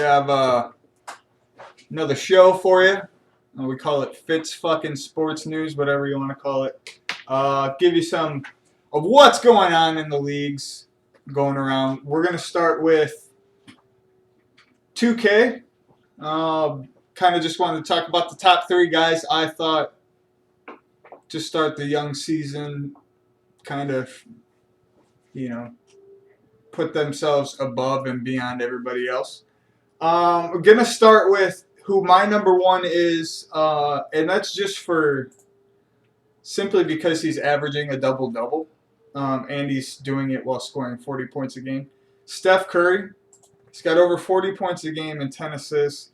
have another show for you. We call it Fitz fucking Sports News, whatever you want to call it. Give you some of what's going on in the leagues going around. We're going to start with 2K. Kind of just wanted to talk about the top 3 guys I thought to start the young season, kind of, put themselves above and beyond everybody else. We're going to start with who my number 1 is, and that's just for simply because he's averaging a double-double, and he's doing it while scoring 40 points a game. Steph Curry. He's got over 40 points a game and 10 assists.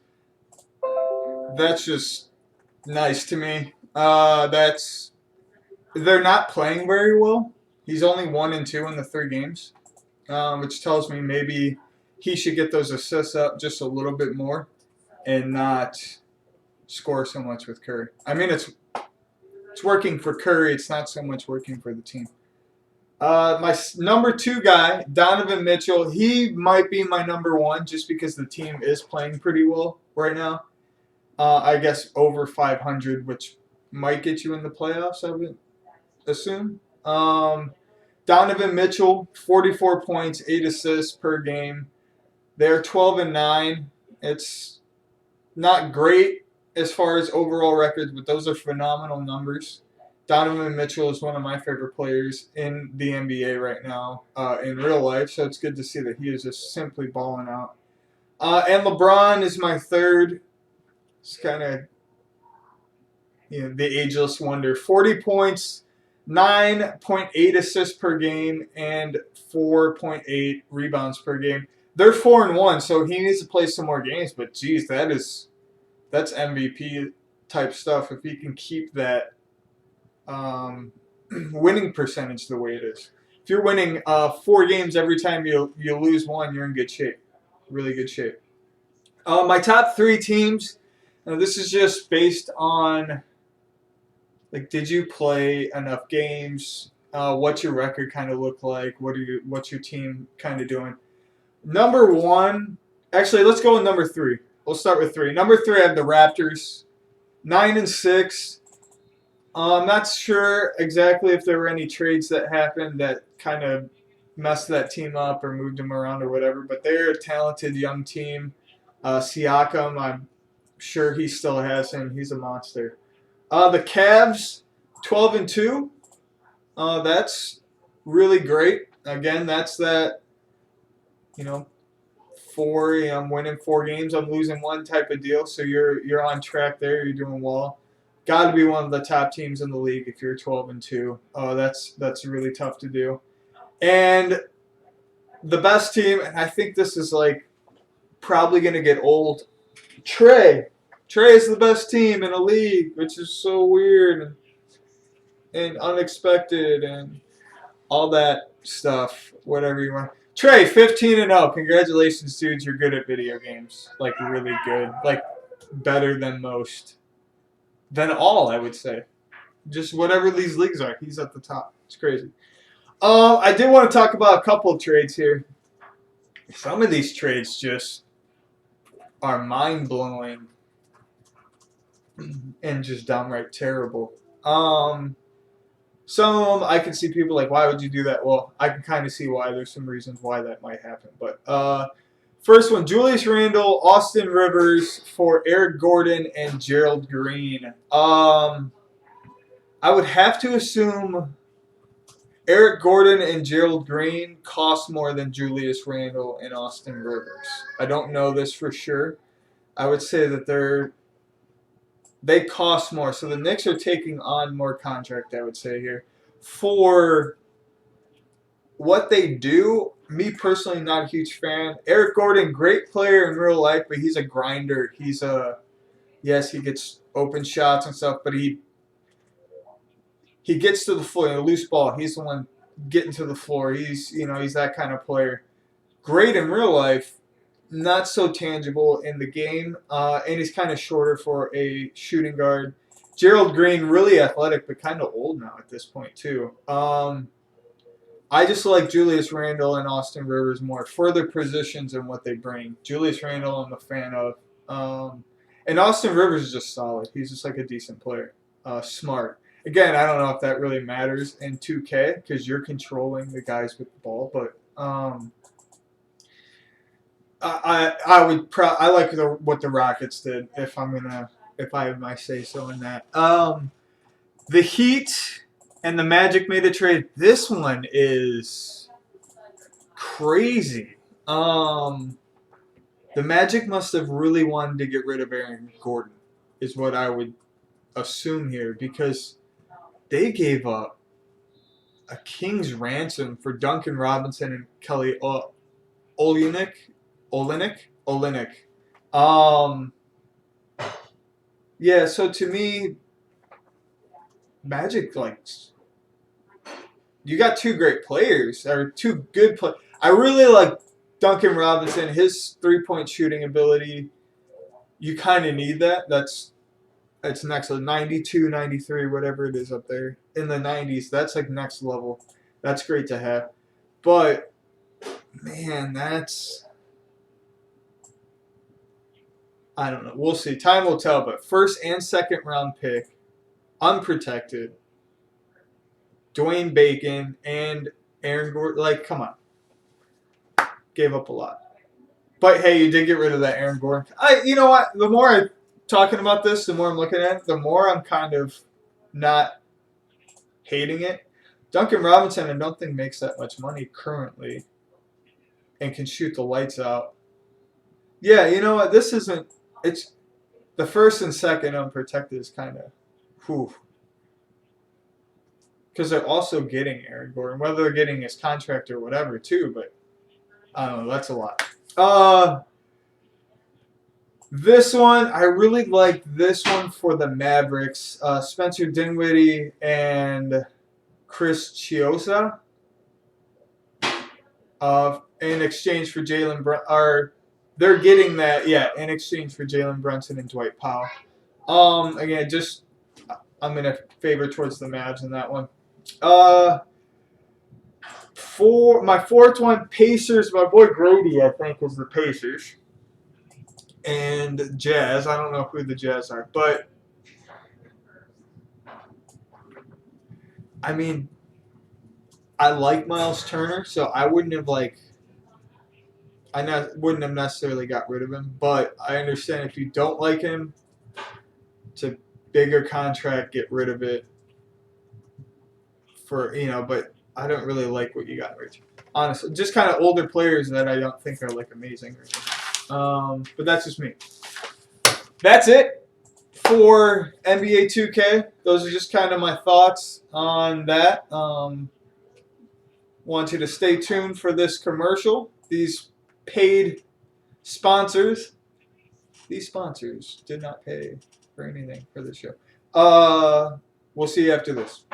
That's just nice to me. They're not playing very well. He's only 1-2 in the 3 games, which tells me maybe he should get those assists up just a little bit more and not score so much with Curry. I mean, it's working for Curry. It's not so much working for the team. My number 2 guy, Donovan Mitchell, he might be my number 1 just because the team is playing pretty well right now. I guess over 500, which might get you in the playoffs, I would assume. Donovan Mitchell, 44 points, 8 assists per game. They're 12-9. It's not great as far as overall records, but those are phenomenal numbers. Donovan Mitchell is one of my favorite players in the NBA right now in real life, so it's good to see that he is just simply balling out. And LeBron is my 3rd. It's kind of the ageless wonder. 40 points, 9.8 assists per game, and 4.8 rebounds per game. They're 4-1, so he needs to play some more games. But geez, that's MVP type stuff. If he can keep that winning percentage the way it is. If you're winning 4 games every time you lose 1, you're in good shape. Really good shape. My top 3 teams. This is just based on, did you play enough games? What's your record kind of look like? What's your team kind of doing? Number 1, actually, let's go with number 3. We'll start with 3. Number 3, I have the Raptors, 9-6. I'm not sure exactly if there were any trades that happened that kind of messed that team up or moved them around or whatever, but they're a talented young team. Siakam, I'm sure he still has him. He's a monster. The Cavs, 12-2. That's really great. Again, that's that, I'm winning 4 games, I'm losing 1 type of deal. So you're on track there. You're doing well. Got to be one of the top teams in the league if you're 12-2. That's really tough to do. And the best team, and I think this is probably going to get old. Trey is the best team in the league, which is so weird and unexpected and all that stuff, whatever you want. Trey, 15-0. Congratulations, dudes. You're good at video games. Really good. Better than most. Than all, I would say. Just whatever these leagues are, he's at the top. It's crazy. I did want to talk about a couple of trades here. Some of these trades just are mind-blowing and just downright terrible. Some of them I can see people why would you do that? Well, I can kind of see why. There's some reasons why that might happen. But first one, Julius Randle, Austin Rivers for Eric Gordon and Gerald Green. I would have to assume Eric Gordon and Gerald Green cost more than Julius Randle and Austin Rivers. I don't know this for sure. I would say that they cost more. So the Knicks are taking on more contract, I would say here. For what they do, me personally, not a huge fan. Eric Gordon, great player in real life, but he's a grinder. Yes, he gets open shots and stuff, but he gets to the floor, loose ball. He's the one getting to the floor. He's that kind of player. Great in real life, not so tangible in the game, and he's kind of shorter for a shooting guard. Gerald Green, really athletic, but kind of old now at this point too. I just like Julius Randle and Austin Rivers more for their positions and what they bring. Julius Randle, I'm a fan of. And Austin Rivers is just solid. He's just like a decent player. Smart. Again, I don't know if that really matters in 2K because you're controlling the guys with the ball, but I like what the Rockets did if I have my say so in that. The Heat and the Magic made a trade. This one is crazy. The Magic must have really wanted to get rid of Aaron Gordon, is what I would assume here, because they gave up a king's ransom for Duncan Robinson and Kelly Olynyk. Yeah, so to me, Magic, like, you got two great players, or two good players. I really like Duncan Robinson, his three-point shooting ability. You kind of need that. It's next level, 92, 93, whatever it is up there. In the 90s, that's like next level. That's great to have. But, man, I don't know. We'll see. Time will tell. But first and second round pick, unprotected, Dwayne Bacon and Aaron Gordon. Like, come on. Gave up a lot. But, hey, you did get rid of that Aaron Gordon. You know what? The more I'm talking about this, the more I'm looking at it, the more I'm kind of not hating it. Duncan Robinson, I don't think makes that much money currently and can shoot the lights out. Yeah, you know what? This isn't... It's the first and second unprotected is kind of... Whew. Because they're also getting Aaron Gordon, whether they're getting his contract or whatever, too. But, I don't know. That's a lot. This one, I really like this one for the Mavericks. Spencer Dinwiddie and Chris Chiosa. In exchange for Jalen Brunson. They're getting that, yeah, in exchange for Jalen Brunson and Dwight Powell. Again, just I'm going to favor towards the Mavs in that one. For my fourth one, Pacers. My boy Grady, I think, is the Pacers. And Jazz. I don't know who the Jazz are. But, I mean, I like Miles Turner, so I wouldn't have, wouldn't have necessarily got rid of him. But I understand if you don't like him, it's a bigger contract, get rid of it. But I don't really like what you got, Rich. Honestly, just kind of older players that I don't think are like amazing. But that's just me. That's it for NBA 2K. Those are just kind of my thoughts on that. Want you to stay tuned for this commercial. These paid sponsors. These sponsors did not pay for anything for this show. We'll see you after this.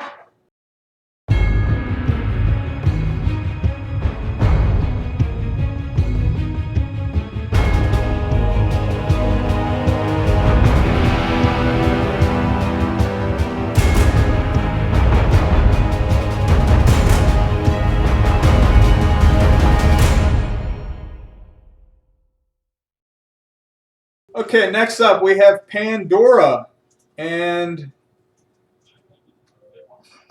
Okay, next up we have Pandora, and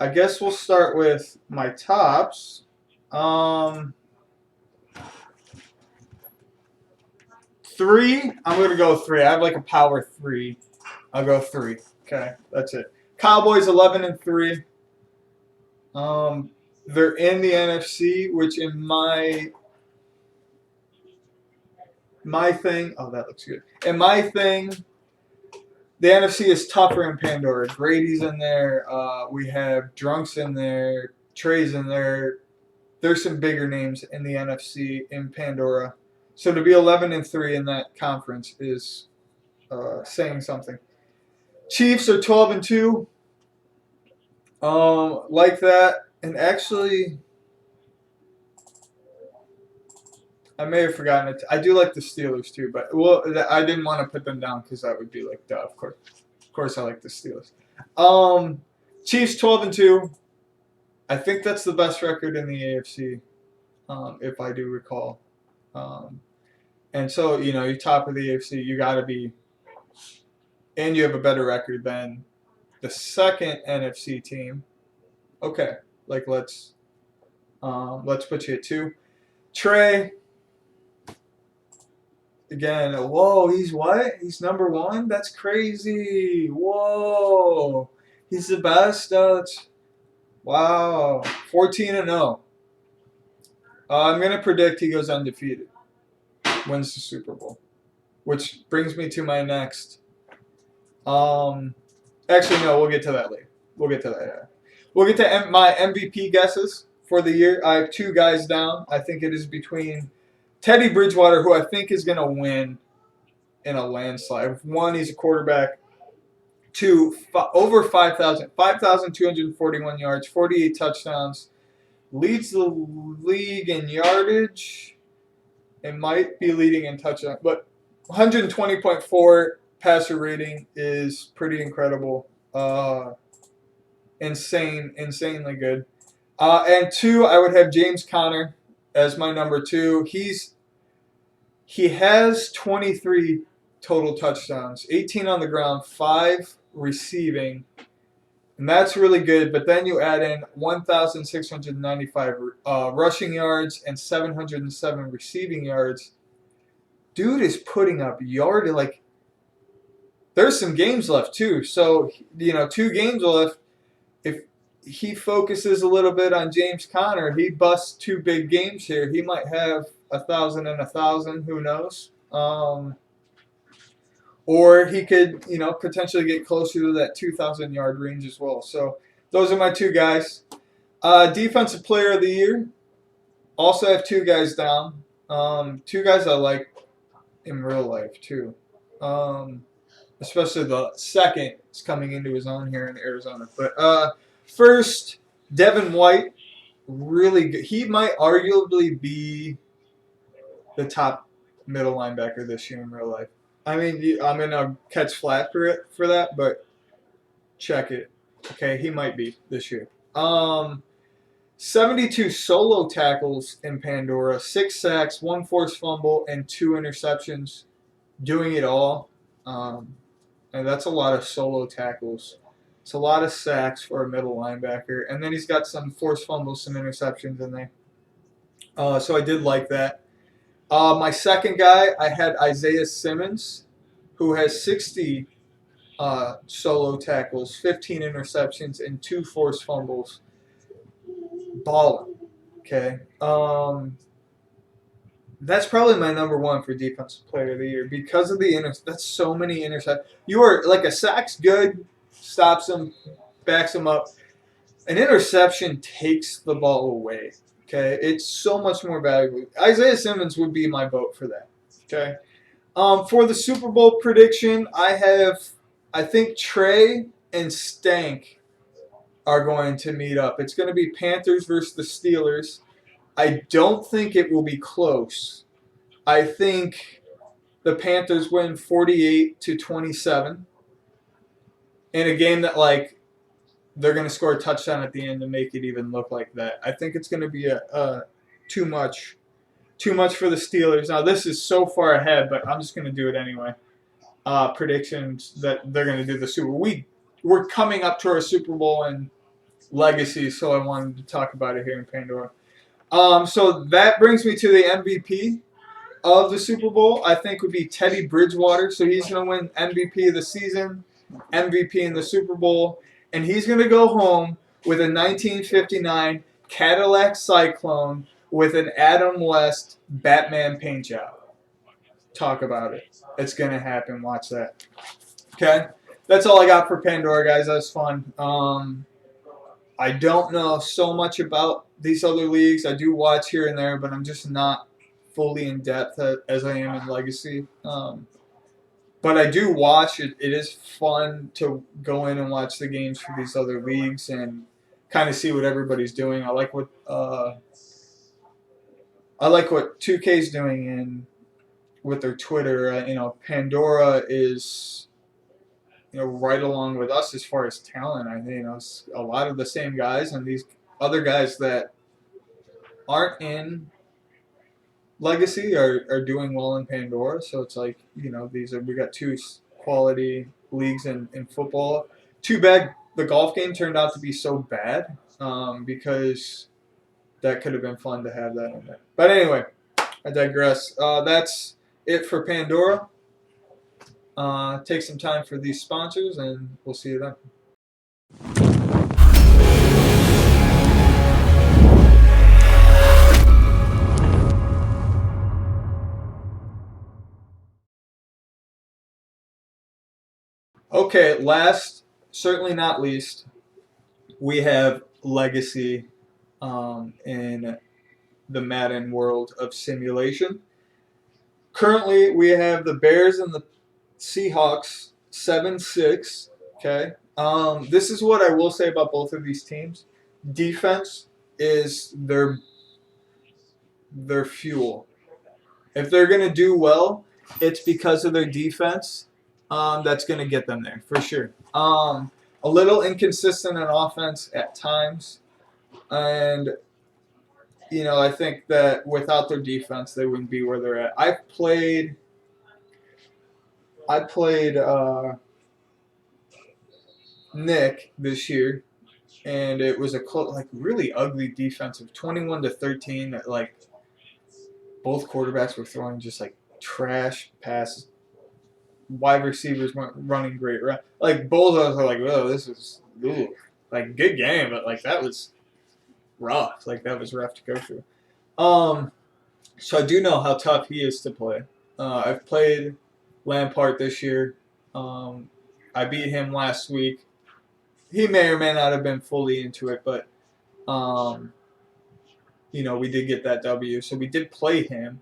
I guess we'll start with my tops. 3, I'm going to go 3. I have like a power 3. I'll go 3. Okay, that's it. Cowboys 11-3. They're in the NFC, which in my thing, oh, that looks good. In my thing, the NFC is tougher in Pandora. Grady's in there. We have Drunks in there. Trey's in there. There's some bigger names in the NFC in Pandora. So to be 11-3 in that conference is saying something. Chiefs are 12-2. Like that. And actually, I may have forgotten it. I do like the Steelers too, but I didn't want to put them down because that would be like, duh, of course I like the Steelers. Chiefs 12-2. I think that's the best record in the AFC, if I do recall. Um, and so, you're top of the AFC, you got to be, and you have a better record than the second NFC team. Okay, like let's put you at 2. Trey, again, whoa, he's what? He's number 1? That's crazy. Whoa. He's the best. Wow. 14-0. I'm going to predict he goes undefeated. Wins the Super Bowl. Which brings me to my next. Actually, no, we'll get to that later. We'll get to that later. We'll get to my MVP guesses for the year. I have 2 guys down. I think it is between Teddy Bridgewater, who I think is going to win in a landslide. 1, he's a quarterback. 2, over 5,241 yards, 48 touchdowns. Leads the league in yardage. It might be leading in touchdown, but 120.4 passer rating is pretty incredible. Insanely good. And 2, I would have James Conner as my number 2. He has 23 total touchdowns, 18 on the ground, 5 receiving, and that's really good. But then you add in 1,695 rushing yards and 707 receiving yards. Dude is putting up yardage. Like, there's some games left too. So 2 games left. If he focuses a little bit on James Conner, he busts 2 big games here. He might have 1,000 and 1,000. Who knows? Or he could, potentially get closer to that 2,000-yard range as well. So those are my 2 guys. Defensive Player of the Year. Also have 2 guys down. 2 guys I like in real life too. Especially the second is coming into his own here in Arizona. But first, Devin White, really good. He might arguably be the top middle linebacker this year in real life. I mean, I'm going to catch flack for that, but check it. Okay, he might be this year. 72 solo tackles in Pandora, 6 sacks, 1 forced fumble, and 2 interceptions. Doing it all. And that's a lot of solo tackles. It's a lot of sacks for a middle linebacker. And then he's got some forced fumbles, some interceptions in there. So I did like that. My second guy, I had Isaiah Simmons, who has 60 solo tackles, 15 interceptions, and 2 forced fumbles. Balling. Okay. That's probably my number 1 for Defensive Player of the Year because of the that's so many interceptions. You are like, a sack's good, stops him, backs him up. An interception takes the ball away. Okay, it's so much more valuable. Isaiah Simmons would be my vote for that. Okay, for the Super Bowl prediction, I think Trey and Stank are going to meet up. It's going to be Panthers versus the Steelers. I don't think it will be close. I think the Panthers win 48-27 in a game that, like, they're going to score a touchdown at the end to make it even look like that. I think it's going to be too much for the Steelers. Now, this is so far ahead, but I'm just going to do it anyway. Predictions that they're going to do the Super Bowl. We're coming up to our Super Bowl in Legacy, so I wanted to talk about it here in Pandora. So that brings me to the MVP of the Super Bowl. I think would be Teddy Bridgewater. So he's going to win MVP of the season, MVP in the Super Bowl. And he's going to go home with a 1959 Cadillac Cyclone with an Adam West Batman paint job. Talk about it. It's going to happen. Watch that. Okay? That's all I got for Pandora, guys. That was fun. I don't know so much about these other leagues. I do watch here and there, but I'm just not fully in depth as I am in Legacy. But I do watch it. It is fun to go in and watch the games for these other leagues and kind of see what everybody's doing. I like what 2K's doing in with their Twitter. Pandora is right along with us as far as talent. It's a lot of the same guys, and these other guys that aren't in Legacy are doing well in Pandora. So it's like, we got two quality leagues in football. Too bad the golf game turned out to be so bad, because that could have been fun to have that in there. But anyway, I digress. That's it for Pandora. Take some time for these sponsors, and we'll see you then. Okay, last, certainly not least, we have Legacy in the Madden world of simulation. Currently, we have the Bears and the Seahawks 7-6. Okay. This is what I will say about both of these teams. Defense is their fuel. If they're gonna do well, it's because of their defense. That's gonna get them there for sure. A little inconsistent on offense at times, and I think that without their defense, they wouldn't be where they're at. I played Nick this year, and it was a really ugly defensive 21-13. Like both quarterbacks were throwing just like trash passes. Wide receivers weren't running great. Like both of us are like, oh, this is like good game, but like that was rough. Like that was rough to go through. So I do know how tough he is to play. I've played Lampard this year. I beat him last week. He may or may not have been fully into it, but we did get that W. So we did play him.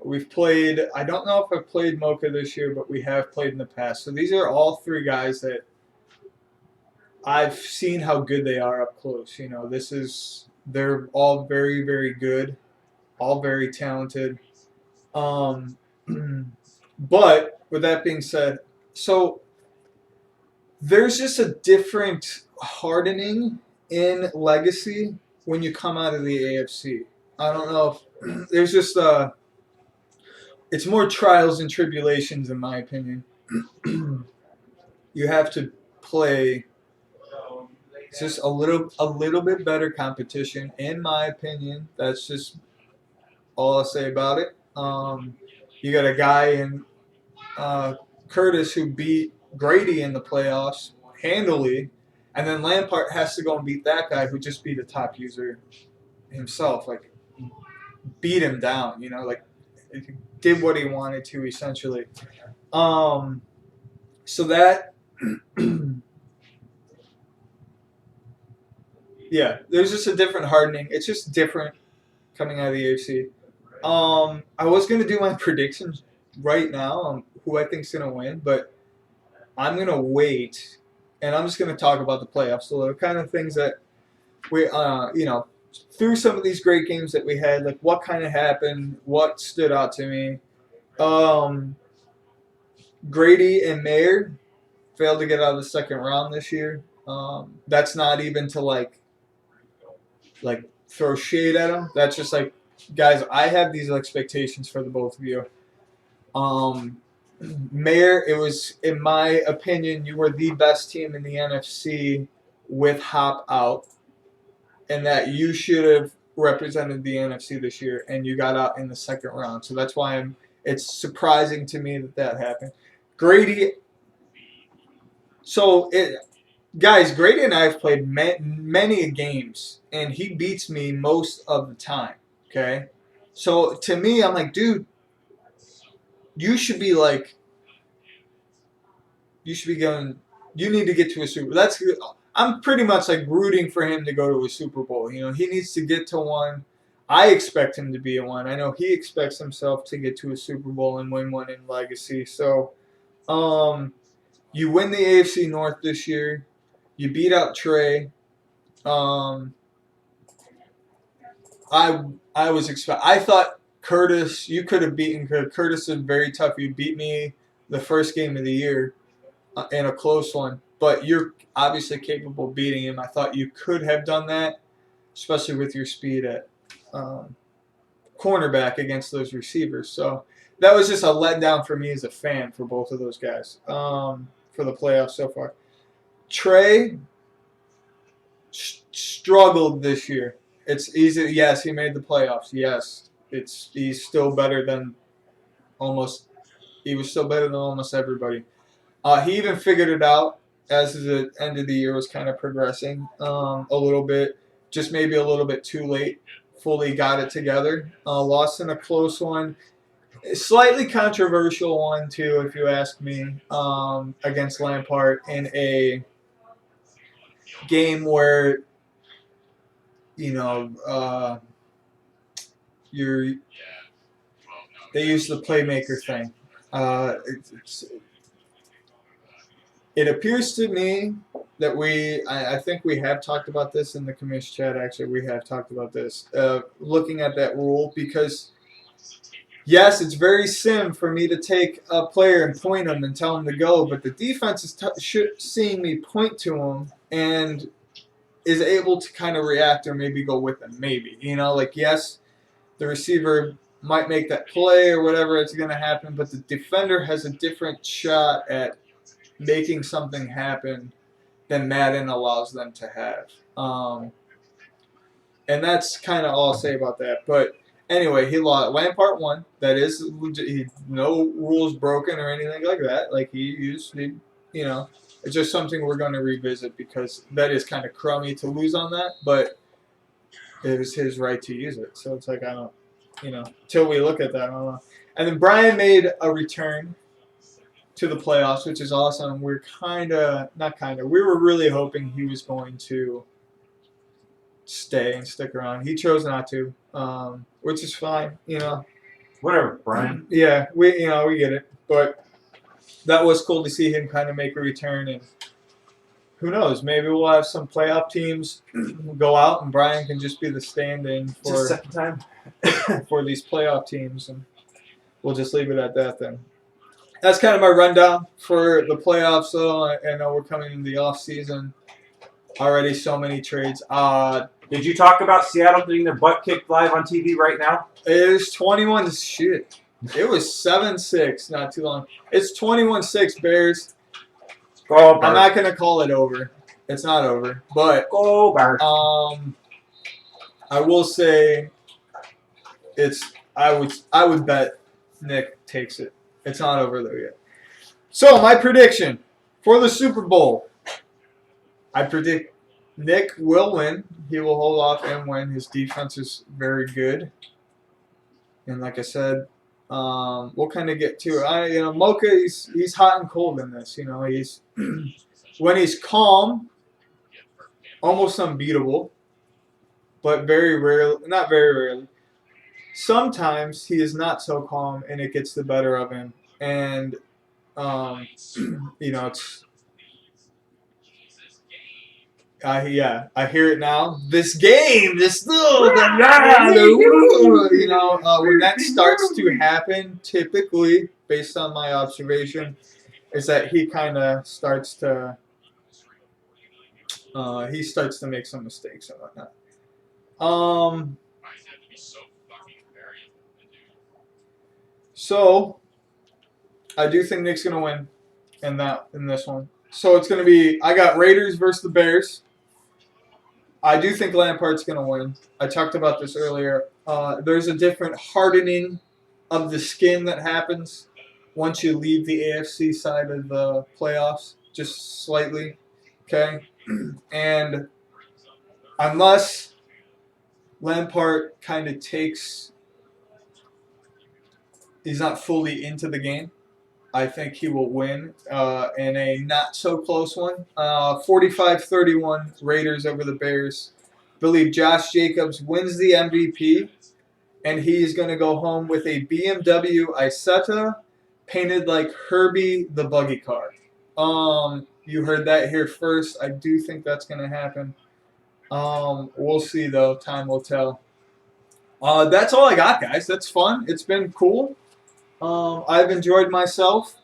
We've played, I don't know if I've played Mocha this year, but we have played in the past. So these are all three guys that I've seen how good they are up close. They're all very, very good, all very talented. But with that being said, so there's just a different hardening in Legacy when you come out of the AFC. I don't know if there's just it's more trials and tribulations in my opinion. You have to play just a little bit better competition in my opinion. That's just all I'll say about it. You got a guy in Curtis who beat Grady in the playoffs handily, and then Lampard has to go and beat that guy who just beat a top user himself. Like beat him down, like did what he wanted to essentially. So that yeah, there's just a different hardening. It's just different coming out of the AFC. I was gonna do my predictions right now on who I think's gonna win, but I'm gonna wait, and I'm just gonna talk about the playoffs. So the kind of things that we, through some of these great games that we had, like what kind of happened, what stood out to me. Grady and Mayer failed to get out of the second round this year. That's not even to like throw shade at them. That's just like, guys, I have these expectations for the both of you. Mayer, it was, in my opinion, you were the best team in the NFC with Hop out, and that you should have represented the NFC this year, and you got out in the second round. So that's why it's surprising to me that happened. Grady, guys, Grady and I have played many games, and he beats me most of the time, okay? So to me, I'm like, dude, you should be going, you need to get to a Super Bowl. I'm pretty much like rooting for him to go to a Super Bowl. He needs to get to one. I expect him to be in one. I know he expects himself to get to a Super Bowl and win one in Legacy. So, you win the AFC North this year. You beat out Trey. I thought Curtis, you could have beaten Curtis. Is very tough. You beat me the first game of the year in a close one, but you're obviously capable of beating him. I thought you could have done that. especially with your speed at cornerback against those receivers. So that was just a letdown for me as a fan for both of those guys for the playoffs so far. Trey struggled this year. It's easy. Yes, he made the playoffs. Yes, he's still better than almost. He was still better than almost everybody. He even figured it out as the end of the year was kind of progressing a little bit. Just maybe a little bit too late. Fully got it together. Lost in a close one. A slightly controversial one, too, if you ask me, against Lampard in a game where, you know, they use the playmaker thing. It appears to me that I think we have talked about this in the commission chat, actually. We have talked about this, looking at that rule, because, yes, it's very sim for me to take a player and point him and tell him to go, but the defense is seeing me point to him and is able to kind of react or maybe go with him, maybe. You know, like, yes, the receiver might make that play or whatever, it's going to happen, but the defender has a different shot at making something happen than Madden allows them to have. And that's kind of all I'll say about that. But anyway, he lost. Lampard won. That is legit. No rules broken or anything like that. Like you know, it's just something we're going to revisit because that is kind of crummy to lose on that. But it was his right to use it. So it's like, I don't, you know, till we look at that, I don't know. And then Brian made a return to the playoffs, which is awesome. We were really hoping he was going to stay and stick around. He chose not to, which is fine, you know. Whatever, Brian. Yeah, we get it. But that was cool to see him kind of make a return, and who knows, maybe we'll have some playoff teams go out and Brian can just be the stand-in for second time for these playoff teams, and we'll just leave it at that then. That's kind of my rundown for the playoffs, though. I know we're coming into the off season. Already so many trades. Did you talk about Seattle getting their butt kicked live on TV right now? It is 21 shit. It was 7-6 not too long. It's 21-6 Bears. Go Bears. I'm not gonna call it over. It's not over. But go Bears. I will say I would bet Nick takes it. It's not over though yet. So my prediction for the Super Bowl. I predict Nick will win. He will hold off and win. His defense is very good. And like I said, we'll kind of get to it. Mocha, he's hot and cold in this. You know, he's when he's calm, almost unbeatable. But not very rarely. Sometimes he is not so calm, and it gets the better of him. And it's. I hear it now. This game, when that starts to happen, typically, based on my observation, is that he kind of starts to make some mistakes and whatnot. So I do think Nick's gonna win in this one. So it's gonna be I got Raiders versus the Bears. I do think Lampard's going to win. I talked about this earlier. There's a different hardening of the skin that happens once you leave the AFC side of the playoffs, just slightly, okay? And unless Lampard kind of he's not fully into the game, I think he will win in a not-so-close one. 45-31 Raiders over the Bears. I believe Josh Jacobs wins the MVP, and he's going to go home with a BMW Isetta painted like Herbie the Buggy Car. You heard that here first. I do think that's going to happen. We'll see, though. Time will tell. That's all I got, guys. That's fun. It's been cool. I've enjoyed myself.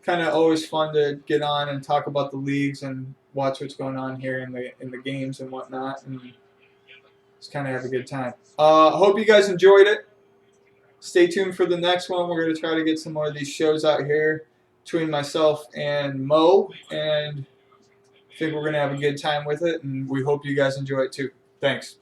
Kind of always fun to get on and talk about the leagues and watch what's going on here in the games and whatnot. And just kind of have a good time. Hope you guys enjoyed it. Stay tuned for the next one. We're going to try to get some more of these shows out here between myself and Mo, and I think we're going to have a good time with it, and we hope you guys enjoy it too. Thanks.